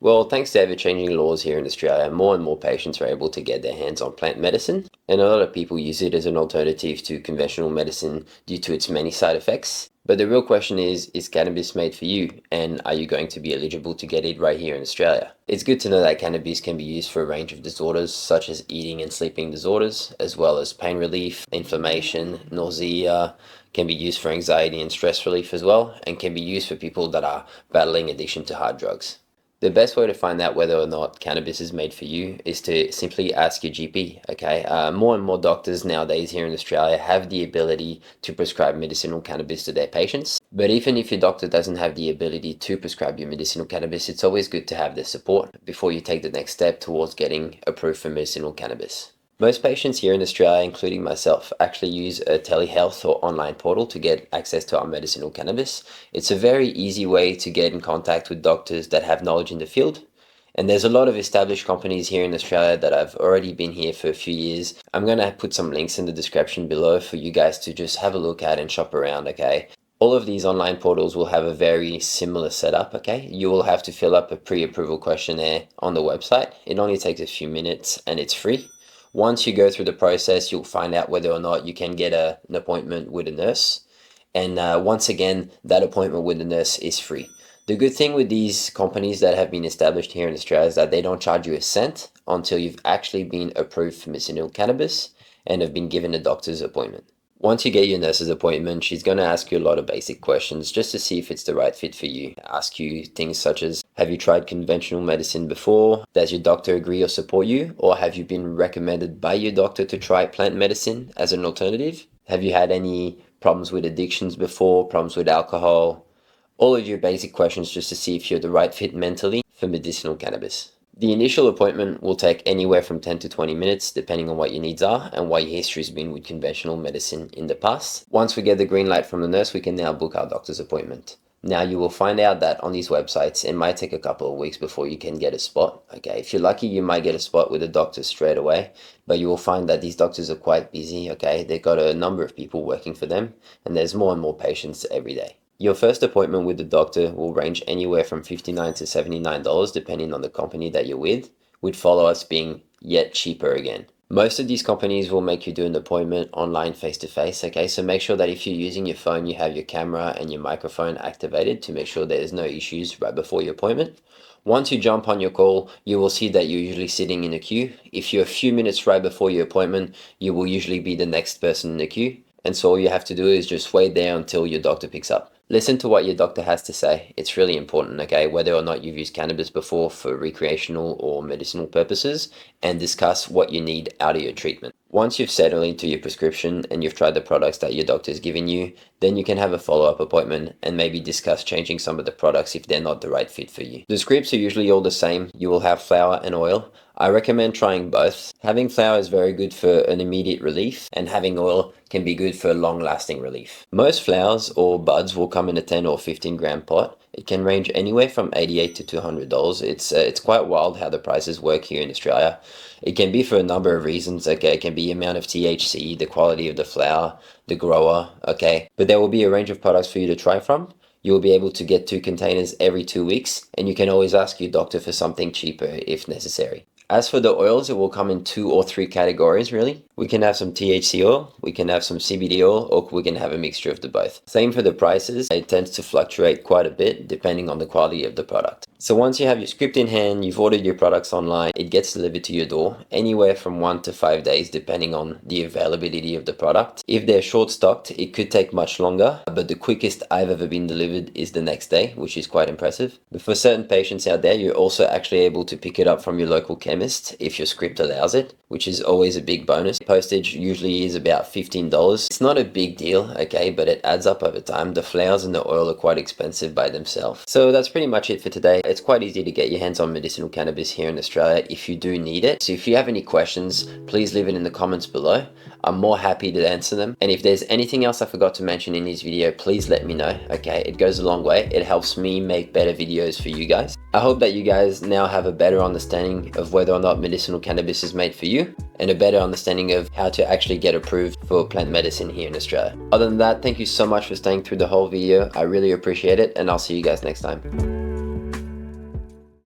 Well, thanks to ever-changing laws here in Australia, more and more patients are able to get their hands on plant medicine, and a lot of people use it as an alternative to conventional medicine due to its many side effects. But the real question is cannabis made for you, and are you going to be eligible to get it right here in Australia? It's good to know that cannabis can be used for a range of disorders such as eating and sleeping disorders, as well as pain relief, inflammation, nausea, can be used for anxiety and stress relief as well, and can be used for people that are battling addiction to hard drugs. The best way to find out whether or not cannabis is made for you is to simply ask your GP, okay? More and more doctors nowadays here in Australia have the ability to prescribe medicinal cannabis to their patients. But even if your doctor doesn't have the ability to prescribe you medicinal cannabis, it's always good to have their support before you take the next step towards getting approved for medicinal cannabis. Most patients here in Australia, including myself, actually use a telehealth or online portal to get access to our medicinal cannabis. It's a very easy way to get in contact with doctors that have knowledge in the field. And there's a lot of established companies here in Australia that have already been here for a few years. I'm going to put some links in the description below for you guys to just have a look at and shop around, okay? All of these online portals will have a very similar setup, okay? You will have to fill up a pre-approval questionnaire on the website. It only takes a few minutes and it's free. Once you go through the process, you'll find out whether or not you can get an appointment with a nurse. And once again, that appointment with the nurse is free. The good thing with these companies that have been established here in Australia is that they don't charge you a cent until you've actually been approved for medicinal cannabis and have been given a doctor's appointment. Once you get your nurse's appointment, she's going to ask you a lot of basic questions just to see if it's the right fit for you. Ask you things such as, have you tried conventional medicine before? Does your doctor agree or support you? Or have you been recommended by your doctor to try plant medicine as an alternative? Have you had any problems with addictions before, problems with alcohol? All of your basic questions just to see if you're the right fit mentally for medicinal cannabis. The initial appointment will take anywhere from 10 to 20 minutes depending on what your needs are and what your history has been with conventional medicine in the past. Once we get the green light from the nurse, we can now book our doctor's appointment. Now you will find out that on these websites, it might take a couple of weeks before you can get a spot. Okay, if you're lucky, you might get a spot with a doctor straight away, but you will find that these doctors are quite busy, okay? They've got a number of people working for them and there's more and more patients every day. Your first appointment with the doctor will range anywhere from $59 to $79 depending on the company that you're with follow-ups being yet cheaper again. Most of these companies will make you do an appointment online face-to-face, okay? So make sure that if you're using your phone, you have your camera and your microphone activated to make sure there's no issues right before your appointment. Once you jump on your call, you will see that you're usually sitting in a queue. If you're a few minutes right before your appointment, you will usually be the next person in the queue. And so all you have to do is just wait there until your doctor picks up. Listen to what your doctor has to say. It's really important, okay? Whether or not you've used cannabis before for recreational or medicinal purposes, and discuss what you need out of your treatment. Once you've settled into your prescription and you've tried the products that your doctor's given you, then you can have a follow-up appointment and maybe discuss changing some of the products if they're not the right fit for you. The scripts are usually all the same. You will have flower and oil. I recommend trying both. Having flower is very good for an immediate relief, and having oil can be good for long-lasting relief. Most flowers or buds will come in a 10 or 15 gram pot. It can range anywhere from $88 to $200. It's quite wild how the prices work here in Australia. It can be for a number of reasons, okay? It can be the amount of THC, the quality of the flower, the grower, okay? But there will be a range of products for you to try from. You'll be able to get 2 containers every 2 weeks, and you can always ask your doctor for something cheaper if necessary. As for the oils, it will come in 2 or 3 categories, really. We can have some THC oil, we can have some CBD oil, or we can have a mixture of the both. Same for the prices. It tends to fluctuate quite a bit depending on the quality of the product. So once you have your script in hand, you've ordered your products online, it gets delivered to your door anywhere from 1 to 5 days depending on the availability of the product. If they're short stocked, it could take much longer, but the quickest I've ever been delivered is the next day, which is quite impressive. But for certain patients out there, you're also actually able to pick it up from your local chemist if your script allows it, which is always a big bonus. Postage usually is about $15. It's not a big deal, okay, but it adds up over time. The flowers and the oil are quite expensive by themselves. So that's pretty much it for today. It's quite easy to get your hands on medicinal cannabis here in Australia if you do need it. So if you have any questions, please leave it in the comments below. I'm more happy to answer them. And if there's anything else I forgot to mention in this video, please let me know, okay? It goes a long way. It helps me make better videos for you guys. I hope that you guys now have a better understanding of whether or not medicinal cannabis is made for you, and a better understanding of how to actually get approved for plant medicine here in Australia. Other than that, thank you so much for staying through the whole video. I really appreciate it, and I'll see you guys next time.